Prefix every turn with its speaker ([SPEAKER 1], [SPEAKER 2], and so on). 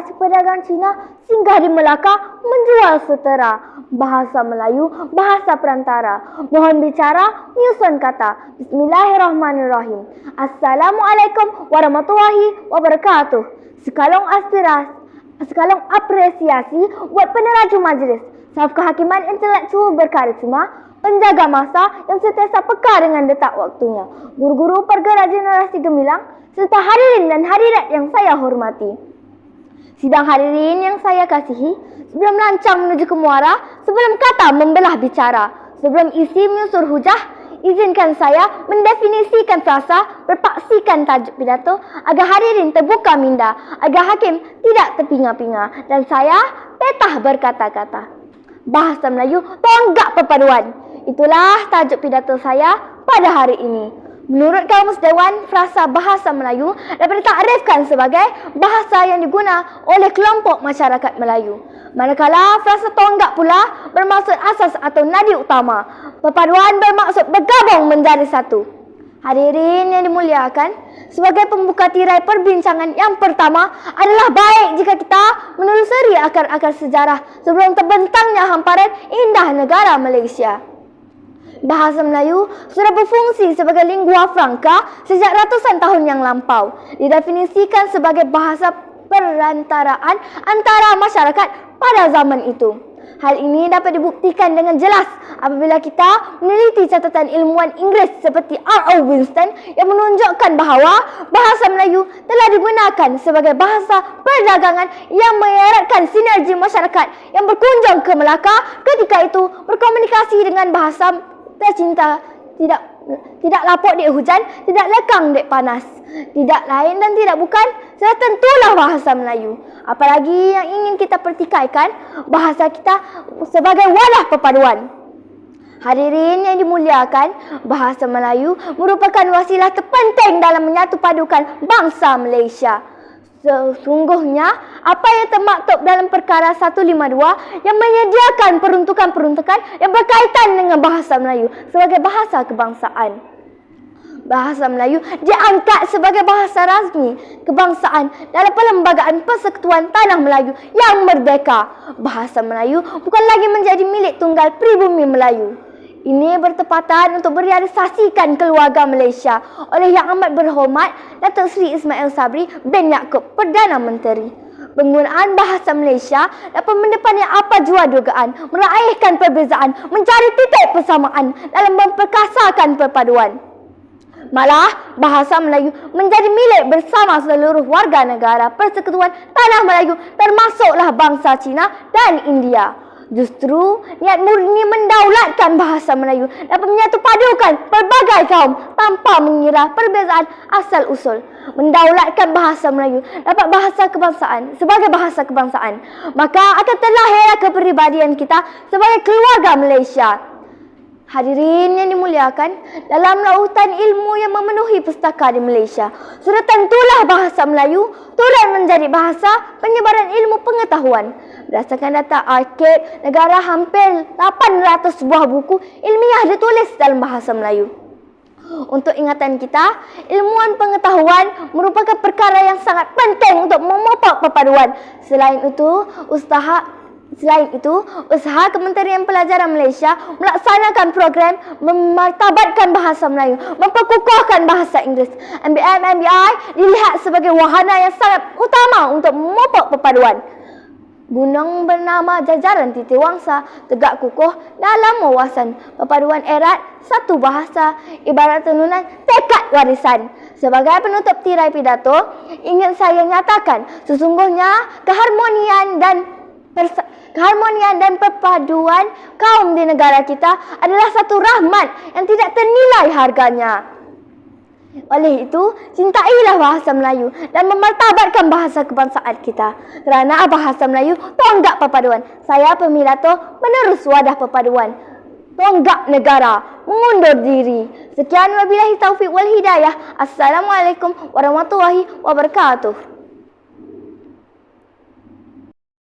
[SPEAKER 1] si pedagang Cina singgah di Melaka menjual setera. Bahasa Melayu, bahasa perantara. Mohon bicara, menyusun kata. Bismillahirrahmanirrahim. Assalamualaikum warahmatullahi wabarakatuh. Sekalong apresiasi buat peneraju majlis, staf kehakiman intelektual berkarisma, penjaga masa yang sentiasa peka dengan detak waktunya, guru-guru pergerak generasi gemilang, serta hadirin dan hadirat yang saya hormati. Sidang hadirin yang saya kasihi, sebelum lancang menuju ke muara, sebelum kata membelah bicara, sebelum isi menyusur hujah, izinkan saya mendefinisikan frasa, berpaksikan tajuk pidato agar hadirin terbuka minda, agar hakim tidak terpinga-pinga, dan saya petah berkata-kata. Bahasa Melayu tonggak perpaduan. Itulah tajuk pidato saya pada hari ini. Menurut Kamus Dewan, frasa bahasa Melayu dapat ditakrifkan sebagai bahasa yang diguna oleh kelompok masyarakat Melayu. Manakala frasa tonggak pula bermaksud asas atau nadi utama. Perpaduan bermaksud bergabung menjadi satu. Hadirin yang dimuliakan, sebagai pembuka tirai perbincangan yang pertama adalah baik jika kita menelusuri akar-akar sejarah sebelum terbentangnya hamparan indah negara Malaysia. Bahasa Melayu sudah berfungsi sebagai lingua franca sejak ratusan tahun yang lampau. Didefinisikan sebagai bahasa perantaraan antara masyarakat pada zaman itu. Hal ini dapat dibuktikan dengan jelas apabila kita meneliti catatan ilmuwan Inggeris seperti R.O. Winston yang menunjukkan bahawa bahasa Melayu telah digunakan sebagai bahasa perdagangan yang mengeratkan sinergi masyarakat yang berkunjung ke Melaka ketika itu berkomunikasi dengan bahasa tercinta, tidak lapuk dek hujan, tidak lekang dek panas, tidak lain dan tidak bukan, sudah tentulah bahasa Melayu. Apalagi yang ingin kita pertikaikan, bahasa kita sebagai wadah perpaduan. Hadirin yang dimuliakan, bahasa Melayu merupakan wasilah terpenting dalam menyatu padukan bangsa Malaysia. Sesungguhnya, apa yang termaktub dalam perkara 152 yang menyediakan peruntukan-peruntukan yang berkaitan dengan bahasa Melayu sebagai bahasa kebangsaan. Bahasa Melayu diangkat sebagai bahasa rasmi kebangsaan dalam Perlembagaan Persekutuan Tanah Melayu yang merdeka. Bahasa Melayu bukan lagi menjadi milik tunggal pribumi Melayu. Ini bertepatan untuk merealisasikan keluarga Malaysia oleh Yang Amat Berhormat Datuk Seri Ismail Sabri bin Yaakob, Perdana Menteri. Penggunaan bahasa Malaysia dapat mendepani apa jua dugaan, meraihkan perbezaan, mencari titik persamaan dalam memperkasakan perpaduan. Malah, bahasa Melayu menjadi milik bersama seluruh warga negara Persekutuan Tanah Melayu termasuklah bangsa Cina dan India. Justru, niat murni mendaulatkan bahasa Melayu dapat menyatu padukan pelbagai kaum tanpa mengira perbezaan asal-usul. Mendaulatkan bahasa Melayu dapat bahasa kebangsaan sebagai bahasa kebangsaan, maka akan terlahirlah kepribadian kita sebagai keluarga Malaysia. Hadirin yang dimuliakan, dalam lautan ilmu yang memenuhi pustaka di Malaysia, sudah tentulah bahasa Melayu turut menjadi bahasa penyebaran ilmu pengetahuan. Berdasarkan data Arkib Negara, hampir 800 buah buku ilmiah ditulis dalam bahasa Melayu. Untuk ingatan kita, ilmuwan pengetahuan merupakan perkara yang sangat penting untuk memupuk perpaduan. Selain itu, usaha Kementerian Pelajaran Malaysia melaksanakan program memartabatkan bahasa Melayu, memperkukuhkan bahasa Inggeris. MBM MBI dilihat sebagai wahana yang sangat utama untuk memupuk perpaduan. Gunung bernama Jajaran Titiwangsa tegak kukuh dalam wawasan perpaduan erat satu bahasa, ibarat tenunan tekad warisan. Sebagai penutup tirai pidato, ingin saya nyatakan sesungguhnya keharmonian dan perpaduan kaum di negara kita adalah satu rahmat yang tidak ternilai harganya. Oleh itu, cintailah bahasa Melayu dan memartabatkan bahasa kebangsaan kita. Kerana bahasa Melayu tonggak perpaduan. Saya pemidato menerus wadah perpaduan. Tonggak negara, mengundur diri. Sekian wabillahi taufiq wal hidayah. Assalamualaikum warahmatullahi wabarakatuh.